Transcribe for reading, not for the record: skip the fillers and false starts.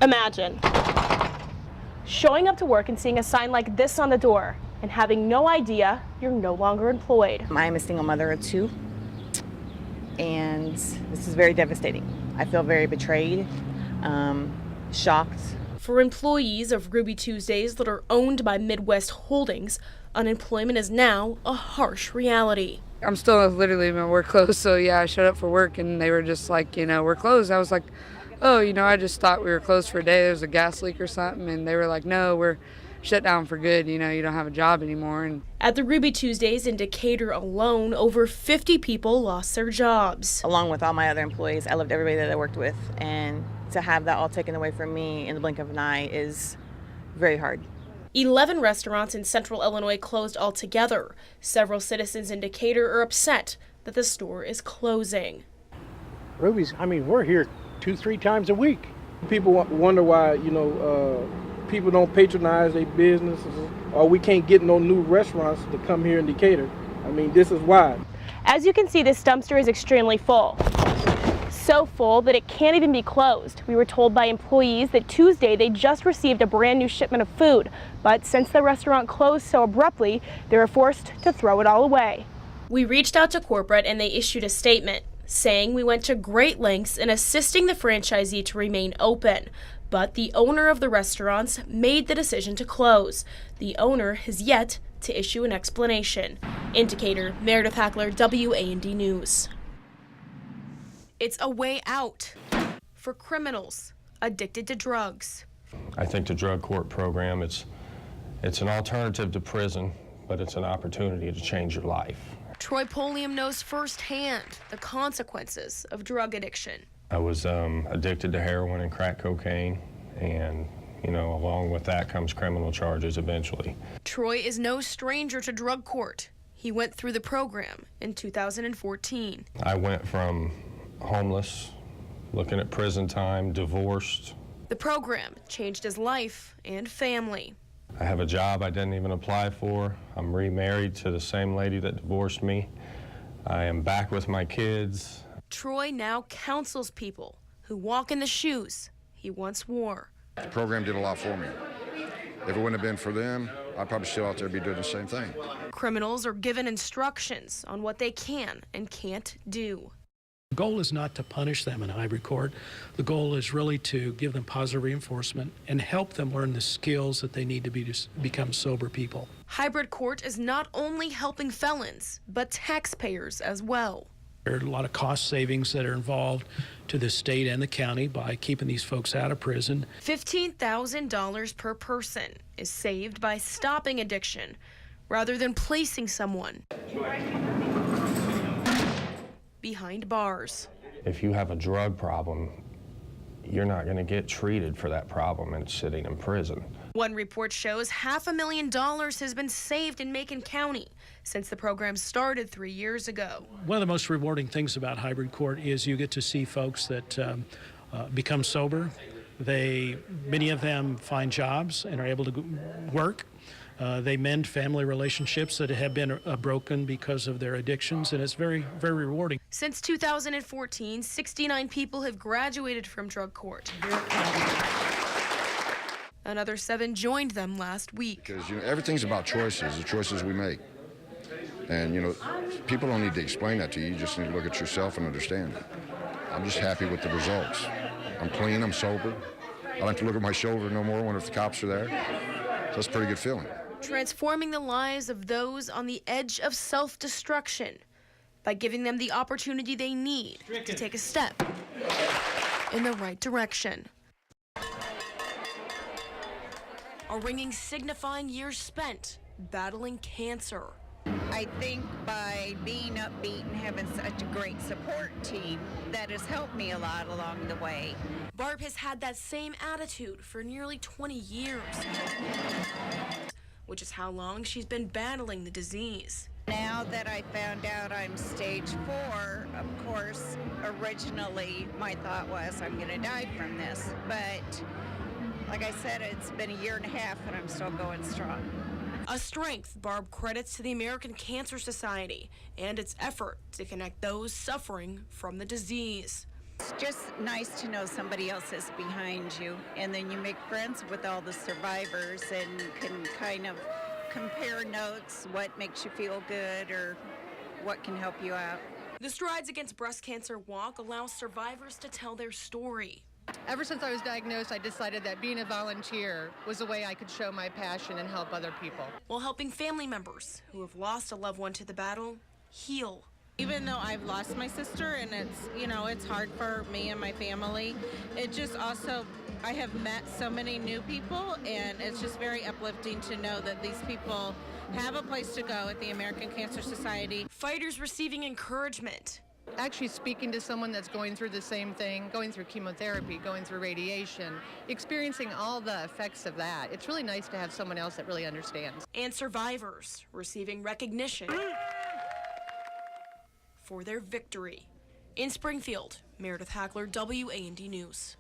Imagine showing up to work and seeing a sign like this on the door and having no idea you're no longer employed. I am a single mother of 2, and this is very devastating. I feel very betrayed, shocked. For employees of Ruby Tuesdays that are owned by Midwest Holdings, unemployment is now a harsh reality. I'm still literally in my work clothes, so yeah, I showed up for work and they were just like, we're closed. I was like, oh, I just thought we were closed for a day. There was a gas leak or something, and they were like, no, we're shut down for good. You don't have a job anymore. And at the Ruby Tuesdays in Decatur alone, over 50 people lost their jobs. Along with all my other employees, I loved everybody that I worked with, and to have that all taken away from me in the blink of an eye is very hard. 11 restaurants in central Illinois closed altogether. Several citizens in Decatur are upset that the store is closing. Ruby's, we're here 2-3 times a week. People wonder why, people don't patronize their businesses, or we can't get no new restaurants to come here in Decatur. This is why. As you can see, this dumpster is extremely full. So full that it can't even be closed. We were told by employees that Tuesday they just received a brand new shipment of food, but since the restaurant closed so abruptly, they were forced to throw it all away. We reached out to corporate and they issued a statement saying we went to great lengths in assisting the franchisee to remain open, but the owner of the restaurants made the decision to close. The owner has yet to issue an explanation. In Decatur, Meredith Hackler, WAND News. It's a way out for criminals addicted to drugs. I think the drug court program, it's an alternative to prison, but it's an opportunity to change your life. Troy Polium knows firsthand the consequences of drug addiction. I was addicted to heroin and crack cocaine, and along with that comes criminal charges eventually. Troy is no stranger to drug court. He went through the program in 2014. I went from homeless, looking at prison time, divorced. The program changed his life and family. I have a job I didn't even apply for. I'm remarried to the same lady that divorced me. I am back with my kids. Troy now counsels people who walk in the shoes he once wore. The program did a lot for me. If it wouldn't have been for them, I'd probably still out there be doing the same thing. Criminals are given instructions on what they can and can't do. The goal is not to punish them in hybrid court. The goal is really to give them positive reinforcement and help them learn the skills that they need to become sober people. Hybrid court is not only helping felons, but taxpayers as well. There are a lot of cost savings that are involved to the state and the county by keeping these folks out of prison. $15,000 per person is saved by stopping addiction rather than placing someone behind bars. If you have a drug problem, you're not going to get treated for that problem and sitting in prison. One report shows $500,000 has been saved in Macon County since the program started 3 years ago. One of the most rewarding things about hybrid court is you get to see folks that become sober. Many of them find jobs and are able to work. They mend family relationships that have been broken because of their addictions, and it's very, very rewarding. Since 2014, 69 people have graduated from drug court. Another 7 joined them last week. Because everything's about choices, the choices we make. And people don't need to explain that to you. You just need to look at yourself and understand it. I'm just happy with the results. I'm clean, I'm sober. I don't have to look at my shoulder no more when if the cops are there. So that's a pretty good feeling. Transforming the lives of those on the edge of self-destruction by giving them the opportunity they need to take a step in the right direction. A ringing signifying years spent battling cancer. I think by being upbeat and having such a great support team, that has helped me a lot along the way. Barb has had that same attitude for nearly 20 years, which is how long she's been battling the disease. Now that I found out I'm stage 4, of course, originally my thought was I'm gonna die from this, but like I said, it's been 1.5 years and I'm still going strong. A strength Barb credits to the American Cancer Society and its effort to connect those suffering from the disease. It's just nice to know somebody else is behind you, and then you make friends with all the survivors and can kind of compare notes, what makes you feel good or what can help you out. The Strides Against Breast Cancer Walk allows survivors to tell their story. Ever since I was diagnosed, I decided that being a volunteer was a way I could show my passion and help other people. While helping family members who have lost a loved one to the battle heal. Even though I've lost my sister and it's hard for me and my family, it just also, I have met so many new people, and it's just very uplifting to know that these people have a place to go at the American Cancer Society. Fighters receiving encouragement. Actually speaking to someone that's going through the same thing, going through chemotherapy, going through radiation, experiencing all the effects of that. It's really nice to have someone else that really understands. And survivors receiving recognition for their victory. In Springfield, Meredith Hackler, WAND News.